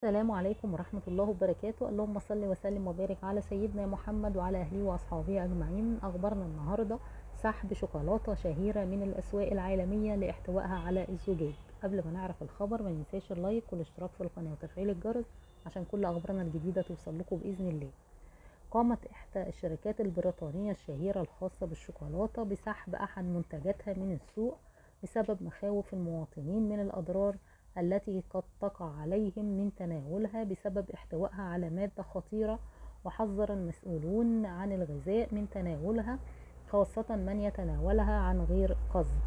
السلام عليكم ورحمة الله وبركاته. اللهم صل وسلم وبارك على سيدنا محمد وعلى أهله وأصحابه أجمعين. أخبارنا النهاردة سحب شوكولاتة شهيرة من الأسواق العالمية لاحتوائها على الزجاج. قبل ما نعرف الخبر ما ننساش اللايك والاشتراك في القناة وتفعيل الجرس عشان كل أخبارنا الجديدة توصل لكم بإذن الله. قامت إحدى الشركات البريطانية الشهيرة الخاصة بالشوكولاتة بسحب أحد منتجاتها من السوق بسبب مخاوف المواطنين من الأضرار التي قد تقع عليهم من تناولها بسبب احتوائها على مادة خطيرة. وحذر المسؤولون عن الغذاء من تناولها، خاصة من يتناولها عن غير قصد.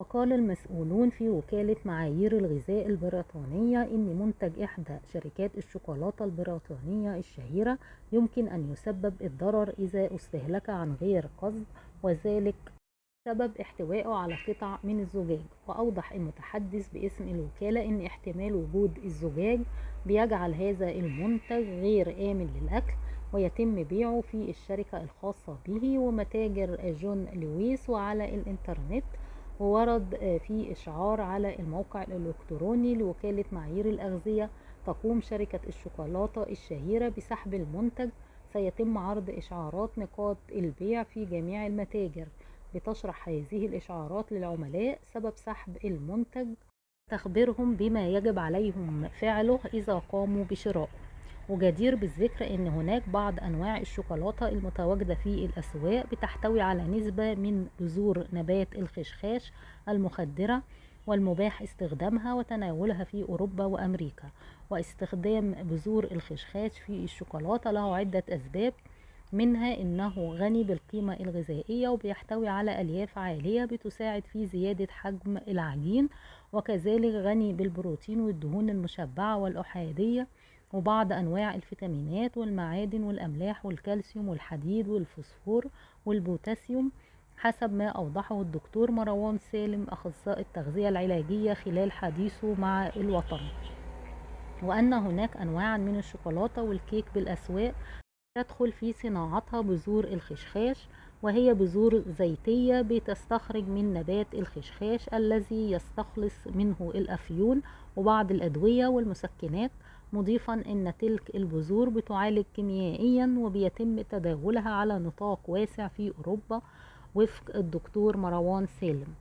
وقال المسؤولون في وكالة معايير الغذاء البريطانية إن منتج إحدى شركات الشوكولاتة البريطانية الشهيرة يمكن أن يسبب الضرر إذا استهلك عن غير قصد، وذلك بسبب احتوائه على قطع من الزجاج. وأوضح المتحدث باسم الوكالة إن احتمال وجود الزجاج بيجعل هذا المنتج غير آمن للأكل، ويتم بيعه في الشركة الخاصة به ومتاجر جون لويس وعلى الإنترنت. وورد في إشعار على الموقع الإلكتروني لوكالة معايير الأغذية: تقوم شركة الشوكولاتة الشهيرة بسحب المنتج. سيتم عرض إشعارات نقاط البيع في جميع المتاجر بتشرح هذه الإشعارات للعملاء سبب سحب المنتج، تخبرهم بما يجب عليهم فعله إذا قاموا بشرائه. وجدير بالذكر أن هناك بعض أنواع الشوكولاتة المتواجدة في الأسواق بتحتوي على نسبة من بذور نبات الخشخاش المخدرة والمباح استخدامها وتناولها في أوروبا وأمريكا. واستخدام بذور الخشخاش في الشوكولاتة له عدة أسباب، منها إنه غني بالقيمة الغذائية وبيحتوي على ألياف عالية بتساعد في زيادة حجم العجين، وكذلك غني بالبروتين والدهون المشبعة والأحادية وبعض أنواع الفيتامينات والمعادن والأملاح والكالسيوم والحديد والفوسفور والبوتاسيوم، حسب ما أوضحه الدكتور مروان سالم أخصائي التغذية العلاجية خلال حديثه مع الوطن. وأن هناك أنواع من الشوكولاتة والكيك بالأسواق تدخل في صناعتها بذور الخشخاش، وهي بذور زيتية بتستخرج من نبات الخشخاش الذي يستخلص منه الأفيون وبعض الأدوية والمسكنات، مضيفا أن تلك البذور بتعالج كيميائيا وبيتم تداولها على نطاق واسع في أوروبا وفق الدكتور مروان سالم.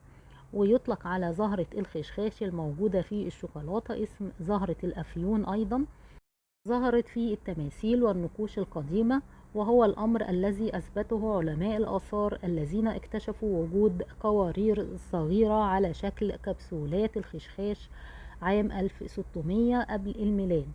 ويطلق على زهرة الخشخاش الموجودة في الشوكولاتة اسم زهرة الأفيون أيضا. ظهرت في التماثيل والنقوش القديمة، وهو الأمر الذي أثبته علماء الآثار الذين اكتشفوا وجود قوارير صغيرة على شكل كبسولات الخشخاش عام 1600 قبل الميلاد.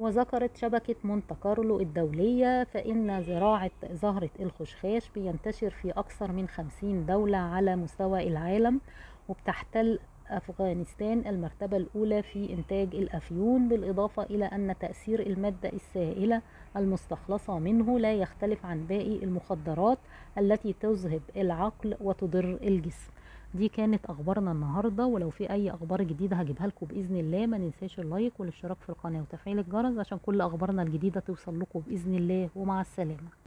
وذكرت شبكة مونte كارلو الدولية فإن زراعة زهرة الخشخاش بينتشر في أكثر من 50 دولة على مستوى العالم، وبتحتل أفغانستان المرتبة الأولى في إنتاج الأفيون، بالإضافة إلى أن تأثير المادة السائلة المستخلصة منه لا يختلف عن باقي المخدرات التي تذهب العقل وتضر الجسم. دي كانت اخبارنا النهارده، ولو في اي اخبار جديده هجيبها لكم باذن الله. ما ننساش اللايك والاشتراك في القناه وتفعيل الجرس عشان كل اخبارنا الجديده توصل لكم باذن الله. ومع السلامه.